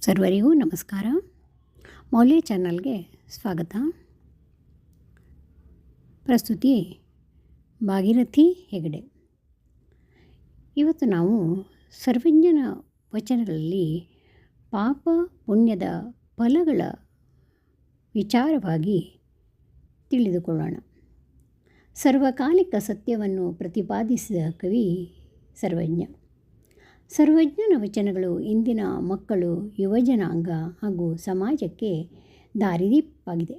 ಸರ್ವರಿಗೂ ನಮಸ್ಕಾರ. ಮೌಲ್ಯ ಚಾನಲ್ಗೆ ಸ್ವಾಗತ. ಪ್ರಸ್ತುತಿ ಭಾಗೀರಥಿ ಹೆಗಡೆ. ಇವತ್ತು ನಾವು ಸರ್ವಜ್ಞನ ವಚನಗಳಲ್ಲಿ ಪಾಪ ಪುಣ್ಯದ ಫಲಗಳ ವಿಚಾರವಾಗಿ ತಿಳಿದುಕೊಳ್ಳೋಣ. ಸರ್ವಕಾಲಿಕ ಸತ್ಯವನ್ನು ಪ್ರತಿಪಾದಿಸಿದ ಕವಿ ಸರ್ವಜ್ಞ. ಸರ್ವಜ್ಞನ ವಚನಗಳು ಇಂದಿನ ಮಕ್ಕಳು, ಯುವಜನಾಂಗ ಹಾಗೂ ಸಮಾಜಕ್ಕೆ ದಾರಿದೀಪವಾಗಿದೆ.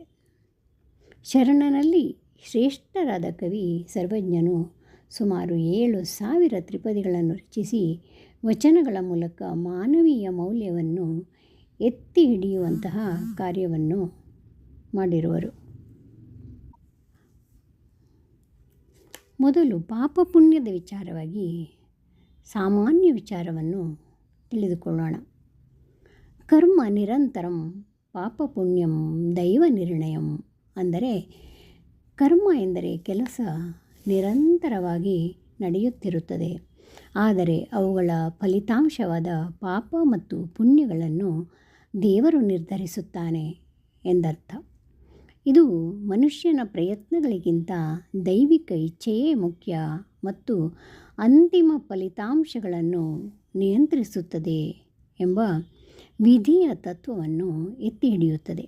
ಶರಣನಲ್ಲಿ ಶ್ರೇಷ್ಠರಾದ ಕವಿ ಸರ್ವಜ್ಞನು ಸುಮಾರು 7,000 ತ್ರಿಪದಿಗಳನ್ನು ರಚಿಸಿ ವಚನಗಳ ಮೂಲಕ ಮಾನವೀಯ ಮೌಲ್ಯವನ್ನು ಎತ್ತಿ ಹಿಡಿಯುವಂತಹ ಕಾರ್ಯವನ್ನು ಮಾಡಿರುವರು. ಮೊದಲು ಪಾಪ ಪುಣ್ಯದ ವಿಚಾರವಾಗಿ ಸಾಮಾನ್ಯ ವಿಚಾರವನ್ನು ತಿಳಿದುಕೊಳ್ಳೋಣ. ಕರ್ಮ ನಿರಂತರಂ ಪಾಪ ಪುಣ್ಯಂ ದೈವ ನಿರ್ಣಯಂ. ಅಂದರೆ ಕರ್ಮ ಎಂದರೆ ಕೆಲಸ ನಿರಂತರವಾಗಿ ನಡೆಯುತ್ತಿರುತ್ತದೆ, ಆದರೆ ಅವುಗಳ ಫಲಿತಾಂಶವಾದ ಪಾಪ ಮತ್ತು ಪುಣ್ಯಗಳನ್ನು ದೇವರು ನಿರ್ಧರಿಸುತ್ತಾನೆ ಎಂದರ್ಥ. ಇದು ಮನುಷ್ಯನ ಪ್ರಯತ್ನಗಳಿಗಿಂತ ದೈವಿಕ ಇಚ್ಛೆಯೇ ಮುಖ್ಯ ಮತ್ತು ಅಂತಿಮ ಫಲಿತಾಂಶಗಳನ್ನು ನಿಯಂತ್ರಿಸುತ್ತದೆ ಎಂಬ ವಿಧಿಯ ತತ್ವವನ್ನು ಎತ್ತಿ ಹಿಡಿಯುತ್ತದೆ.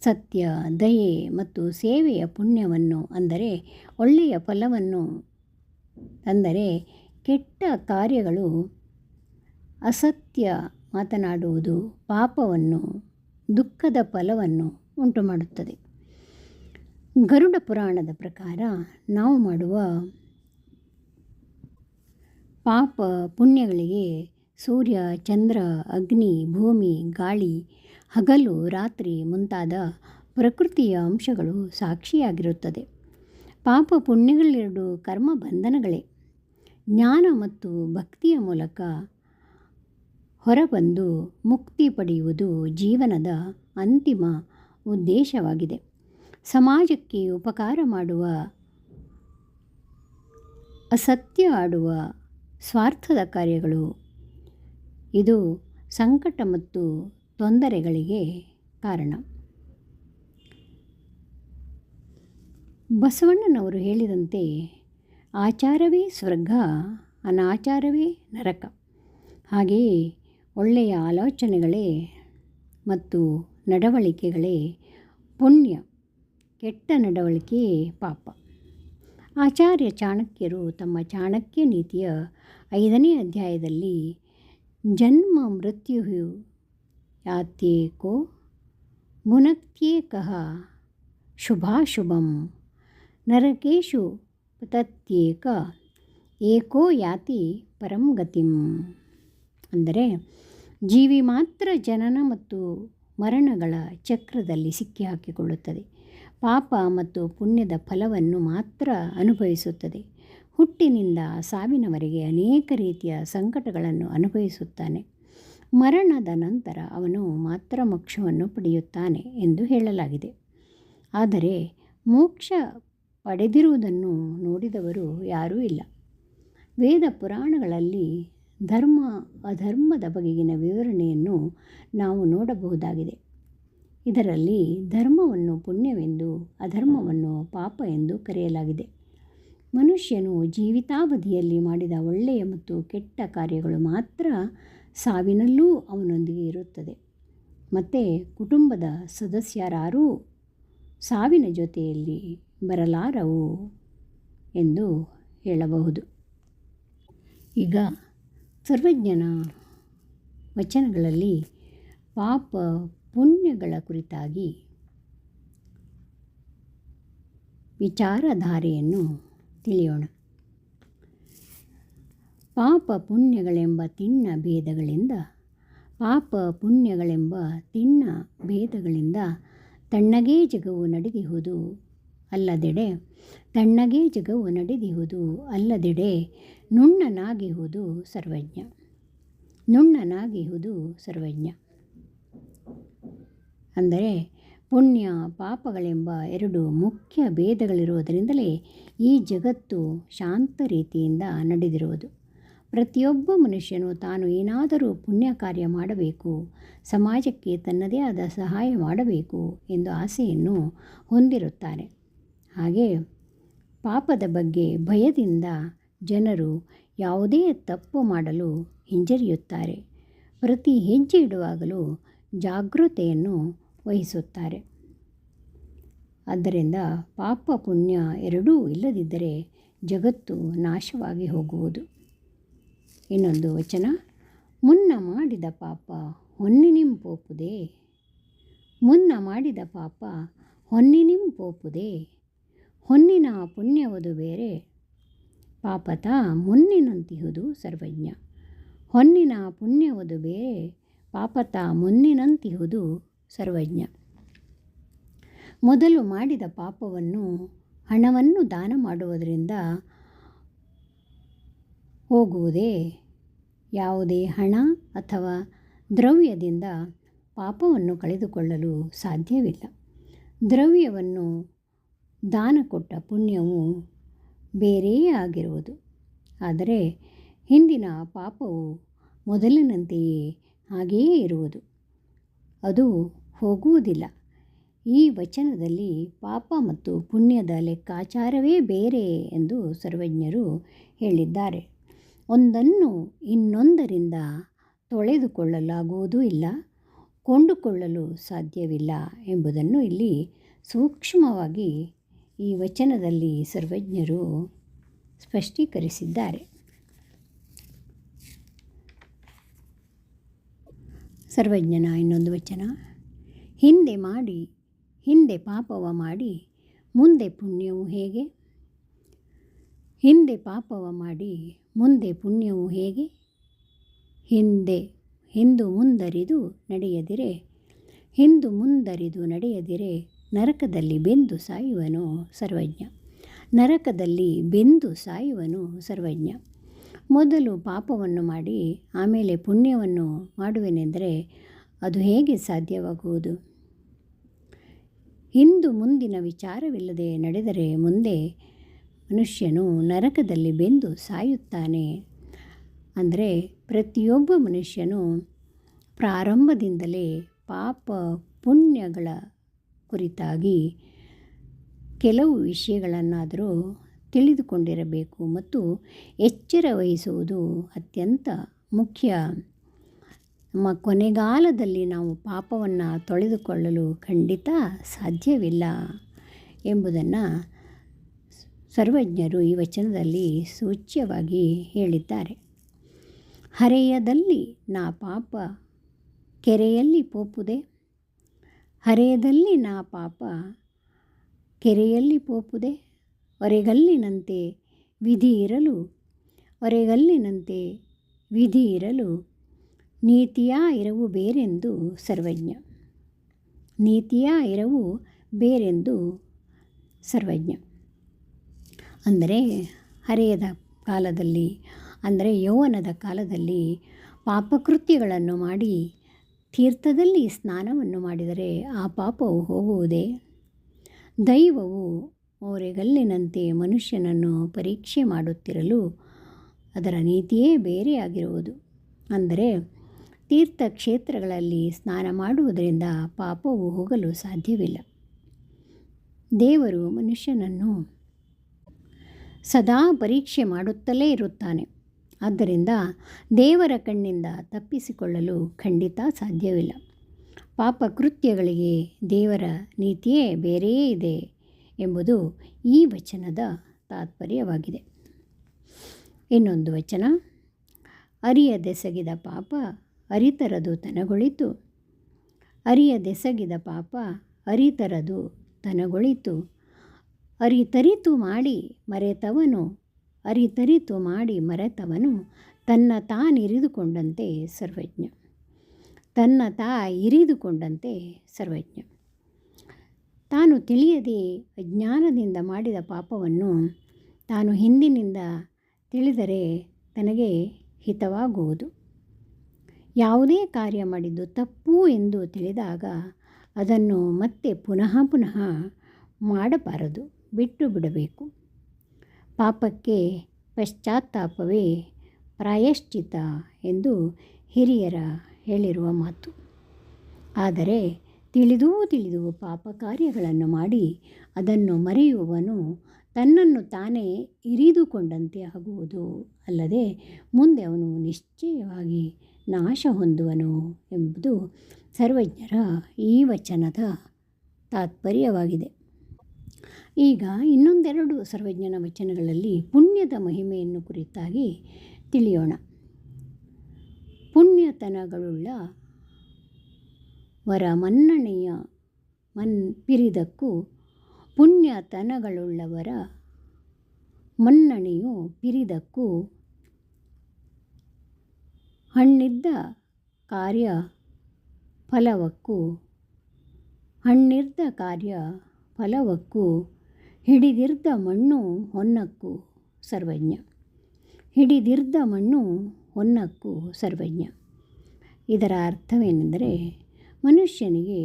ಸತ್ಯ, ದಯೆ ಮತ್ತು ಸೇವೆಯ ಪುಣ್ಯವನ್ನು, ಅಂದರೆ ಒಳ್ಳೆಯ ಫಲವನ್ನು, ಅಂದರೆ ಕೆಟ್ಟ ಕಾರ್ಯಗಳು, ಅಸತ್ಯ ಮಾತನಾಡುವುದು ಪಾಪವನ್ನು, ದುಃಖದ ಫಲವನ್ನು ಉಂಟುಮಾಡುತ್ತದೆ. ಗರುಡ ಪುರಾಣದ ಪ್ರಕಾರ ನಾವು ಮಾಡುವ ಪಾಪ ಪುಣ್ಯಗಳಿಗೆ ಸೂರ್ಯ, ಚಂದ್ರ, ಅಗ್ನಿ, ಭೂಮಿ, ಗಾಳಿ, ಹಗಲು ರಾತ್ರಿ ಮುಂತಾದ ಪ್ರಕೃತಿಯ ಅಂಶಗಳು ಸಾಕ್ಷಿಯಾಗಿರುತ್ತದೆ. ಪಾಪ ಪುಣ್ಯಗಳೆರಡು ಕರ್ಮ ಬಂಧನಗಳೇ. ಜ್ಞಾನ ಮತ್ತು ಭಕ್ತಿಯ ಮೂಲಕ ಹೊರಬಂದು ಮುಕ್ತಿ ಪಡೆಯುವುದು ಜೀವನದ ಅಂತಿಮ ಉದ್ದೇಶವಾಗಿದೆ. ಸಮಾಜಕ್ಕೆ ಉಪಕಾರ ಮಾಡುವ, ಅಸತ್ಯ ಆಡುವ ಸ್ವಾರ್ಥದ ಕಾರ್ಯಗಳು, ಇದು ಸಂಕಟ ಮತ್ತು ತೊಂದರೆಗಳಿಗೆ ಕಾರಣ. ಬಸವಣ್ಣನವರು ಹೇಳಿದಂತೆ ಆಚಾರವೇ ಸ್ವರ್ಗ, ಅನಾಚಾರವೇ ನರಕ. ಹಾಗೆಯೇ ಒಳ್ಳೆಯ ಆಲೋಚನೆಗಳೇ ಮತ್ತು ನಡವಳಿಕೆಗಳೇ ಪುಣ್ಯ, ಕೆಟ್ಟ ನಡವಳಿಕೆಯೇ ಪಾಪ. ಆಚಾರ್ಯ ಚಾಣಕ್ಯರು ತಮ್ಮ ಚಾಣಕ್ಯ ನೀತಿಯ 5ನೇ ಅಧ್ಯಾಯದಲ್ಲಿ ಜನ್ಮ ಮೃತ್ಯು ಯಾತ್ಯೇಕೋ ಭುನಕ್ತ್ಯೇಕಃ ಶುಭಾಶುಭಂ ನರಕೇಶು ಪತತ್ಯೇಕ ಏಕೋ ಯಾತಿ ಪರಂ ಗತಿಂ. ಅಂದರೆ ಜೀವಿ ಮಾತ್ರ ಜನನ ಮತ್ತು ಮರಣಗಳ ಚಕ್ರದಲ್ಲಿ ಸಿಕ್ಕಿಹಾಕಿಕೊಳ್ಳುತ್ತದೆ. ಪಾಪ ಮತ್ತು ಪುಣ್ಯದ ಫಲವನ್ನು ಮಾತ್ರ ಅನುಭವಿಸುತ್ತದೆ. ಹುಟ್ಟಿನಿಂದ ಸಾವಿನವರೆಗೆ ಅನೇಕ ರೀತಿಯ ಸಂಕಟಗಳನ್ನು ಅನುಭವಿಸುತ್ತಾನೆ. ಮರಣದ ನಂತರ ಅವನು ಮಾತ್ರ ಮೋಕ್ಷವನ್ನು ಪಡೆಯುತ್ತಾನೆ ಎಂದು ಹೇಳಲಾಗಿದೆ. ಆದರೆ ಮೋಕ್ಷ ಪಡೆದಿರುವುದನ್ನು ನೋಡಿದವರು ಯಾರೂ ಇಲ್ಲ. ವೇದ ಪುರಾಣಗಳಲ್ಲಿ ಧರ್ಮ ಅಧರ್ಮದ ಬಗೆಗಿನ ವಿವರಣೆಯನ್ನು ನಾವು ನೋಡಬಹುದಾಗಿದೆ. ಇದರಲ್ಲಿ ಧರ್ಮವನ್ನು ಪುಣ್ಯವೆಂದು, ಅಧರ್ಮವನ್ನು ಪಾಪ ಎಂದು ಕರೆಯಲಾಗಿದೆ. ಮನುಷ್ಯನು ಜೀವಿತಾವಧಿಯಲ್ಲಿ ಮಾಡಿದ ಒಳ್ಳೆಯ ಮತ್ತು ಕೆಟ್ಟ ಕಾರ್ಯಗಳು ಮಾತ್ರ ಸಾವಿನಲ್ಲೂ ಅವನೊಂದಿಗೆ ಇರುತ್ತದೆ. ಮತ್ತು ಕುಟುಂಬದ ಸದಸ್ಯರಾರೂ ಸಾವಿನ ಜೊತೆಯಲ್ಲಿ ಬರಲಾರವು ಎಂದು ಹೇಳಬಹುದು. ಈಗ ಸರ್ವಜ್ಞನ ವಚನಗಳಲ್ಲಿ ಪಾಪ ಪುಣ್ಯಗಳ ಕುರಿತಾಗಿ ವಿಚಾರಧಾರೆಯನ್ನು ತಿಳಿಯೋಣ. ಪಾಪ ಪುಣ್ಯಗಳೆಂಬ ತಿಣ್ಣ ಭೇದಗಳಿಂದ ತಣ್ಣಗೇ ಜಗವು ನಡೆದಿಹುದು ಅಲ್ಲದೆಡೆ ನುಣ್ಣನಾಗಿಹುದು ಸರ್ವಜ್ಞ. ಅಂದರೆ ಪುಣ್ಯ ಪಾಪಗಳೆಂಬ 2 ಮುಖ್ಯ ಭೇದಗಳಿರುವುದರಿಂದಲೇ ಈ ಜಗತ್ತು ಶಾಂತ ರೀತಿಯಿಂದ ನಡೆದಿರುವುದು. ಪ್ರತಿಯೊಬ್ಬ ಮನುಷ್ಯನು ತಾನು ಏನಾದರೂ ಪುಣ್ಯ ಕಾರ್ಯ ಮಾಡಬೇಕು, ಸಮಾಜಕ್ಕೆ ತನ್ನದೇ ಆದ ಸಹಾಯ ಮಾಡಬೇಕು ಎಂದು ಆಸೆಯನ್ನು ಹೊಂದಿರುತ್ತಾರೆ. ಹಾಗೆ ಪಾಪದ ಬಗ್ಗೆ ಭಯದಿಂದ ಜನರು ಯಾವುದೇ ತಪ್ಪು ಮಾಡಲು ಹಿಂಜರಿಯುತ್ತಾರೆ. ಪ್ರತಿ ಹೆಜ್ಜೆ ಇಡುವಾಗಲೂ ಜಾಗೃತೆಯನ್ನು ವಹಿಸುತ್ತಾರೆ. ಆದ್ದರಿಂದ ಪಾಪ ಪುಣ್ಯ ಎರಡೂ ಇಲ್ಲದಿದ್ದರೆ ಜಗತ್ತು ನಾಶವಾಗಿ ಹೋಗುವುದು. ಇನ್ನೊಂದು ವಚನ, ಮುನ್ನ ಮಾಡಿದ ಪಾಪ ಹೊನ್ನಿನಿಂ ಪೋಪುದೇ, ಮುನ್ನ ಮಾಡಿದ ಪಾಪ ಹೊನ್ನಿನಿಂ ಪೋಪುದೇ, ಹೊನ್ನಿನ ಪುಣ್ಯವದು ಬೇರೆ, ಪಾಪತ ಮುನ್ನಿನಂತಿಹುದು ಸರ್ವಜ್ಞ. ಹೊನ್ನಿನ ಪುಣ್ಯವದು ಬೇರೆ, ಪಾಪತ ಮುನ್ನಿನಂತಿಹುದು ಸರ್ವಜ್ಞ. ಮೊದಲು ಮಾಡಿದ ಪಾಪವನ್ನು, ಹಣವನ್ನು ದಾನ ಮಾಡುವುದರಿಂದ ಹೋಗುವುದೇ? ಯಾವುದೇ ಹಣ ಅಥವಾ ದ್ರವ್ಯದಿಂದ ಪಾಪವನ್ನು ಕಳೆದುಕೊಳ್ಳಲು ಸಾಧ್ಯವಿಲ್ಲ. ದ್ರವ್ಯವನ್ನು ದಾನ ಕೊಟ್ಟ ಪುಣ್ಯವು ಬೇರೆಯೇ ಆಗಿರುವುದು. ಆದರೆ ಹಿಂದಿನ ಪಾಪವು ಮೊದಲಿನಂತೆಯೇ ಹಾಗೆಯೇ ಇರುವುದು, ಅದು ಹೋಗುವುದಿಲ್ಲ. ಈ ವಚನದಲ್ಲಿ ಪಾಪ ಮತ್ತು ಪುಣ್ಯದ ಲೆಕ್ಕಾಚಾರವೇ ಬೇರೆ ಎಂದು ಸರ್ವಜ್ಞರು ಹೇಳಿದ್ದಾರೆ. ಒಂದನ್ನು ಇನ್ನೊಂದರಿಂದ ತೊಳೆದುಕೊಳ್ಳಲಾಗುವುದೂ ಇಲ್ಲ, ಕೊಂಡುಕೊಳ್ಳಲು ಸಾಧ್ಯವಿಲ್ಲ ಎಂಬುದನ್ನು ಇಲ್ಲಿ ಸೂಕ್ಷ್ಮವಾಗಿ ಈ ವಚನದಲ್ಲಿ ಸರ್ವಜ್ಞರು ಸ್ಪಷ್ಟೀಕರಿಸಿದ್ದಾರೆ. ಸರ್ವಜ್ಞನ ಇನ್ನೊಂದು ವಚನ, ಹಿಂದೆ ಪಾಪವ ಮಾಡಿ ಮುಂದೆ ಪುಣ್ಯವು ಹೇಗೆ? ಹಿಂದೆ ಪಾಪವ ಮಾಡಿ ಮುಂದೆ ಪುಣ್ಯವು ಹೇಗೆ? ಹಿಂದು ಮುಂದರಿದು ನಡೆಯದಿರೆ ನರಕದಲ್ಲಿ ಬೆಂದು ಸಾಯುವನು ಸರ್ವಜ್ಞ. ನರಕದಲ್ಲಿ ಬೆಂದು ಸಾಯುವನು ಸರ್ವಜ್ಞ. ಮೊದಲು ಪಾಪವನ್ನು ಮಾಡಿ ಆಮೇಲೆ ಪುಣ್ಯವನ್ನು ಮಾಡುವೆನೆಂದರೆ ಅದು ಹೇಗೆ ಸಾಧ್ಯವಾಗುವುದು? ಹಿಂದು ಮುಂದಿನ ವಿಚಾರವಿಲ್ಲದೆ ನಡೆದರೆ ಮುಂದೆ ಮನುಷ್ಯನು ನರಕದಲ್ಲಿ ಬೆಂದು ಸಾಯುತ್ತಾನೆ. ಅಂದರೆ ಪ್ರತಿಯೊಬ್ಬ ಮನುಷ್ಯನು ಪ್ರಾರಂಭದಿಂದಲೇ ಪಾಪ ಪುಣ್ಯಗಳ ಕುರಿತಾಗಿ ಕೆಲವು ವಿಷಯಗಳನ್ನಾದರೂ ತಿಳಿದುಕೊಂಡಿರಬೇಕು ಮತ್ತು ಎಚ್ಚರ ವಹಿಸುವುದು ಅತ್ಯಂತ ಮುಖ್ಯ. ನಮ್ಮ ಕೊನೆಗಾಲದಲ್ಲಿ ನಾವು ಪಾಪವನ್ನು ತೊಳೆದುಕೊಳ್ಳಲು ಖಂಡಿತ ಸಾಧ್ಯವಿಲ್ಲ ಎಂಬುದನ್ನು ಸರ್ವಜ್ಞರು ಈ ವಚನದಲ್ಲಿ ಸೂಚ್ಯವಾಗಿ ಹೇಳಿದ್ದಾರೆ. ಹರೆಯದಲ್ಲಿ ನಾ ಪಾಪ ಕೆರೆಯಲ್ಲಿ ಪೋಪುದೆ, ಹರೆಯದಲ್ಲಿ ನಾ ಪಾಪ ಕೆರೆಯಲ್ಲಿ ಪೋಪುದೆ, ಒರೆಗಲ್ಲಿನಂತೆ ವಿಧಿ ಇರಲು ನೀತಿಯ ಇರವು ಬೇರೆಂದು ಸರ್ವಜ್ಞ. ನೀತಿಯ ಇರವು ಬೇರೆಂದು ಸರ್ವಜ್ಞ. ಅಂದರೆ ಹರೆಯದ ಕಾಲದಲ್ಲಿ, ಅಂದರೆ ಯೌವನದ ಕಾಲದಲ್ಲಿ ಪಾಪಕೃತ್ಯಗಳನ್ನು ಮಾಡಿ ತೀರ್ಥದಲ್ಲಿ ಸ್ನಾನವನ್ನು ಮಾಡಿದರೆ ಆ ಪಾಪವು ಹೋಗುವುದೇ? ದೈವವು ಓರೆಗಲ್ಲಿನಂತೆ ಮನುಷ್ಯನನ್ನು ಪರೀಕ್ಷೆ ಮಾಡುತ್ತಿರಲು ಅದರ ನೀತಿಯೇ ಬೇರೆಯಾಗಿರುವುದು. ಅಂದರೆ ತೀರ್ಥಕ್ಷೇತ್ರಗಳಲ್ಲಿ ಸ್ನಾನ ಮಾಡುವುದರಿಂದ ಪಾಪವು ಹೋಗಲು ಸಾಧ್ಯವಿಲ್ಲ. ದೇವರು ಮನುಷ್ಯನನ್ನು ಸದಾ ಪರೀಕ್ಷೆ ಮಾಡುತ್ತಲೇ ಇರುತ್ತಾನೆ. ಆದ್ದರಿಂದ ದೇವರ ಕಣ್ಣಿಂದ ತಪ್ಪಿಸಿಕೊಳ್ಳಲು ಖಂಡಿತ ಸಾಧ್ಯವಿಲ್ಲ. ಪಾಪಕೃತ್ಯಗಳಿಗೆ ದೇವರ ನೀತಿಯೇ ಬೇರೆಯೇ ಇದೆ ಎಂಬುದು ಈ ವಚನದ ತಾತ್ಪರ್ಯವಾಗಿದೆ. ಇನ್ನೊಂದು ವಚನ, ಅರಿಯದೆಸಗಿದ ಪಾಪ ಅರಿತರದು ತನಗೊಳಿತು, ಅರಿಯದೆಸಗಿದ ಪಾಪ ಅರಿತರದು ತನಗೊಳಿತು, ಅರಿತರಿತು ಮಾಡಿ ಮರೆತವನು ತನ್ನ ತಾನಿರಿದುಕೊಂಡಂತೆ ಸರ್ವಜ್ಞ. ತನ್ನ ಇರಿದುಕೊಂಡಂತೆ ಸರ್ವಜ್ಞ. ತಾನು ತಿಳಿಯದೆ ಅಜ್ಞಾನದಿಂದ ಮಾಡಿದ ಪಾಪವನ್ನು ತಾನು ಹಿಂದಿನಿಂದ ತಿಳಿದರೆ ತನಗೆ ಹಿತವಾಗುವುದು. ಯಾವುದೇ ಕಾರ್ಯ ಮಾಡಿದ್ದು ತಪ್ಪು ಎಂದು ತಿಳಿದಾಗ ಅದನ್ನು ಮತ್ತೆ ಪುನಃ ಮಾಡಬಾರದು, ಬಿಟ್ಟು ಬಿಡಬೇಕು. ಪಾಪಕ್ಕೆ ಪಶ್ಚಾತ್ತಾಪವೇ ಪ್ರಾಯಶ್ಚಿತ ಎಂದು ಹಿರಿಯರ ಹೇಳಿರುವ ಮಾತು. ಆದರೆ ತಿಳಿದೂ ಪಾಪ ಕಾರ್ಯಗಳನ್ನು ಮಾಡಿ ಅದನ್ನು ಮರೆಯುವವನು ತನ್ನನ್ನು ತಾನೇ ಇರಿದುಕೊಂಡಂತೆ ಆಗುವುದು ಅಲ್ಲದೆ ಮುಂದೆ ಅವನು ನಿಶ್ಚಯವಾಗಿ ನಾಶ ಹೊಂದುವನು ಎಂಬುದು ಸರ್ವಜ್ಞರ ಈ ವಚನದ ತಾತ್ಪರ್ಯವಾಗಿದೆ. ಈಗ ಇನ್ನೊಂದೆರಡು ಸರ್ವಜ್ಞನ ವಚನಗಳಲ್ಲಿ ಪುಣ್ಯದ ಮಹಿಮೆಯನ್ನು ಕುರಿತಾಗಿ ತಿಳಿಯೋಣ. ಪುಣ್ಯತನಗಳುಳ್ಳ ವರ ಮನ್ನಣೆಯ ಪಿರಿದಕ್ಕೂ ಪುಣ್ಯತನಗಳುಳ್ಳವರ ಮನ್ನಣೆಯು ಪಿರಿದಕ್ಕೂ ಹಣ್ಣಿದ್ದ ಕಾರ್ಯ ಫಲವಕ್ಕೂ ಹಿಡಿದಿರ್ದ ಮಣ್ಣು ಹೊನ್ನಕ್ಕೂ ಸರ್ವಜ್ಞ. ಹಿಡಿದಿರ್ದ ಮಣ್ಣು ಹೊನ್ನಕ್ಕೂ ಸರ್ವಜ್ಞ. ಇದರ ಅರ್ಥವೇನೆಂದರೆ, ಮನುಷ್ಯನಿಗೆ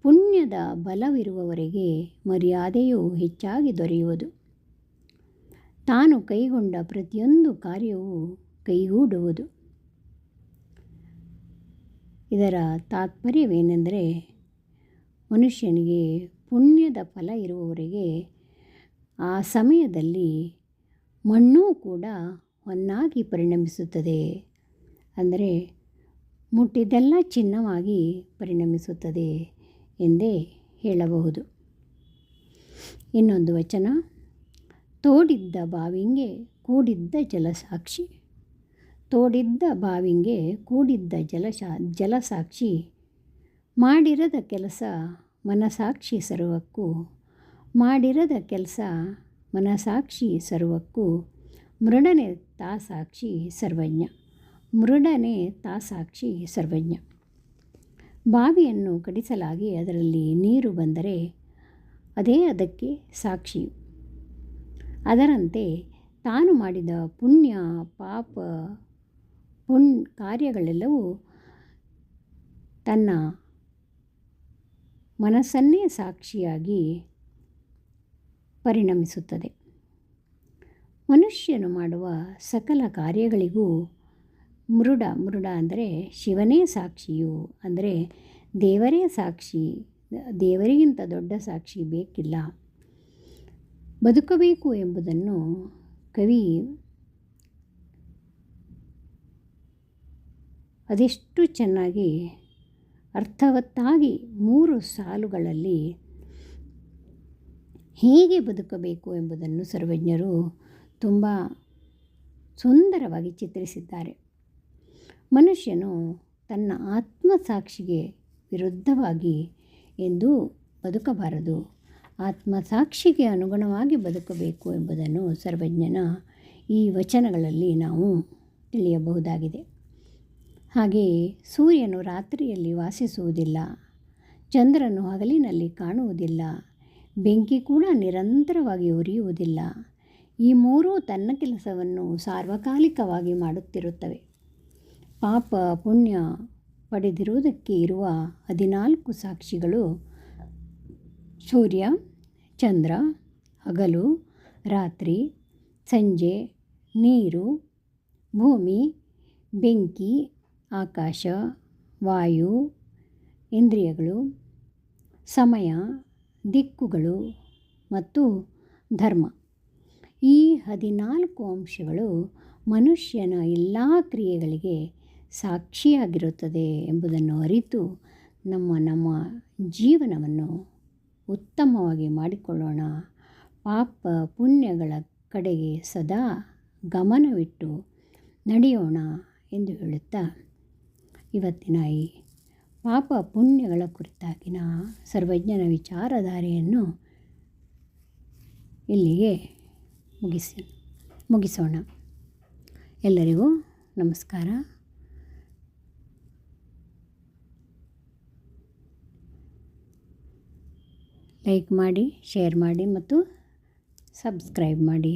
ಪುಣ್ಯದ ಬಲವಿರುವವರೆಗೆ ಮರ್ಯಾದೆಯು ಹೆಚ್ಚಾಗಿ ದೊರೆಯುವುದು. ತಾನು ಕೈಗೊಂಡ ಪ್ರತಿಯೊಂದು ಕಾರ್ಯವೂ ಕೈಗೂಡುವುದು. ಇದರ ತಾತ್ಪರ್ಯವೇನೆಂದರೆ, ಮನುಷ್ಯನಿಗೆ ಪುಣ್ಯದ ಫಲ ಇರುವವರೆಗೆ ಆ ಸಮಯದಲ್ಲಿ ಮಣ್ಣೂ ಕೂಡ ಹೊನ್ನಾಗಿ ಪರಿಣಮಿಸುತ್ತದೆ. ಅಂದರೆ ಮುಟ್ಟಿದ್ದೆಲ್ಲ ಚಿನ್ನವಾಗಿ ಪರಿಣಮಿಸುತ್ತದೆ ಎಂದೇ ಹೇಳಬಹುದು. ಇನ್ನೊಂದು ವಚನ, ತೋಡಿದ್ದ ಬಾವಿಂಗೆ ಕೂಡಿದ್ದ ಜಲಸಾಕ್ಷಿ. ತೋಡಿದ್ದ ಬಾವಿಂಗೆ ಕೂಡಿದ್ದ ಜಲಸಾಕ್ಷಿ. ಮಾಡಿರದ ಕೆಲಸ ಮನಸಾಕ್ಷಿ ಸರ್ವಕ್ಕೂ ಮೃಡನೆ ತಾ ಸಾಕ್ಷಿ ಸರ್ವಜ್ಞ. ಬಾವಿಯನ್ನು ಕಡಿಸಲಾಗಿ ಅದರಲ್ಲಿ ನೀರು ಬಂದರೆ ಅದೇ ಅದಕ್ಕೆ ಸಾಕ್ಷಿಯು. ಅದರಂತೆ ತಾನು ಮಾಡಿದ ಕಾರ್ಯಗಳೆಲ್ಲವೂ ತನ್ನ ಮನಸ್ಸನ್ನೇ ಸಾಕ್ಷಿಯಾಗಿ ಪರಿಣಮಿಸುತ್ತದೆ. ಮನುಷ್ಯನು ಮಾಡುವ ಸಕಲ ಕಾರ್ಯಗಳಿಗೂ ಮೃಡ ಅಂದರೆ ಶಿವನೇ ಸಾಕ್ಷಿಯು, ಅಂದರೆ ದೇವರೇ ಸಾಕ್ಷಿ. ದೇವರಿಗಿಂತ ದೊಡ್ಡ ಸಾಕ್ಷಿ ಬೇಕಿಲ್ಲ. ಬದುಕಬೇಕು ಎಂಬುದನ್ನು ಕವಿ ಅದೆಷ್ಟು ಚೆನ್ನಾಗಿ ಅರ್ಥವತ್ತಾಗಿ 3 ಸಾಲುಗಳಲ್ಲಿ ಹೇಗೆ ಬದುಕಬೇಕು ಎಂಬುದನ್ನು ಸರ್ವಜ್ಞರು ತುಂಬ ಸುಂದರವಾಗಿ ಚಿತ್ರಿಸಿದ್ದಾರೆ. ಮನುಷ್ಯನು ತನ್ನ ಆತ್ಮಸಾಕ್ಷಿಗೆ ವಿರುದ್ಧವಾಗಿ ಎಂದೂ ಬದುಕಬಾರದು. ಆತ್ಮಸಾಕ್ಷಿಗೆ ಅನುಗುಣವಾಗಿ ಬದುಕಬೇಕು ಎಂಬುದನ್ನು ಸರ್ವಜ್ಞನ ಈ ವಚನಗಳಲ್ಲಿ ನಾವು ತಿಳಿಯಬಹುದಾಗಿದೆ. ಹಾಗೆಯೇ ಸೂರ್ಯನು ರಾತ್ರಿಯಲ್ಲಿ ವಾಸಿಸುವುದಿಲ್ಲ, ಚಂದ್ರನು ಹಗಲಿನಲ್ಲಿ ಕಾಣುವುದಿಲ್ಲ, ಬೆಂಕಿ ಕೂಡ ನಿರಂತರವಾಗಿ ಉರಿಯುವುದಿಲ್ಲ. ಈ 3 ತನ್ನ ಕೆಲಸವನ್ನು ಸಾರ್ವಕಾಲಿಕವಾಗಿ ಮಾಡುತ್ತಿರುತ್ತವೆ. ಪಾಪ ಪುಣ್ಯ ಪಡೆದಿರುವುದಕ್ಕೆ ಇರುವ 14 ಸಾಕ್ಷಿಗಳು ಸೂರ್ಯ, ಚಂದ್ರ, ಹಗಲು, ರಾತ್ರಿ, ಸಂಜೆ, ನೀರು, ಭೂಮಿ, ಬೆಂಕಿ, ಆಕಾಶ, ವಾಯು, ಇಂದ್ರಿಯಗಳು, ಸಮಯ, ದಿಕ್ಕುಗಳು ಮತ್ತು ಧರ್ಮ. ಈ 14 ಅಂಶಗಳು ಮನುಷ್ಯನ ಎಲ್ಲ ಕ್ರಿಯೆಗಳಿಗೆ ಸಾಕ್ಷಿಯಾಗಿರುತ್ತದೆ ಎಂಬುದನ್ನು ಅರಿತು ನಮ್ಮ ಜೀವನವನ್ನು ಉತ್ತಮವಾಗಿ ಮಾಡಿಕೊಳ್ಳೋಣ. ಪಾಪ ಪುಣ್ಯಗಳ ಕಡೆಗೆ ಸದಾ ಗಮನವಿಟ್ಟು ನಡೆಯೋಣ ಎಂದು ಹೇಳುತ್ತಾ ಇವತ್ತಿನ ಈ ಪಾಪ ಪುಣ್ಯಗಳ ಕುರಿತಾಗಿನ ಸರ್ವಜ್ಞನ ವಿಚಾರಧಾರೆಯನ್ನು ಇಲ್ಲಿಗೆ ಮುಗಿಸೋಣ. ಎಲ್ಲರಿಗೂ ನಮಸ್ಕಾರ. ಲೈಕ್ ಮಾಡಿ, ಶೇರ್ ಮಾಡಿ ಮತ್ತು ಸಬ್ಸ್ಕ್ರೈಬ್ ಮಾಡಿ.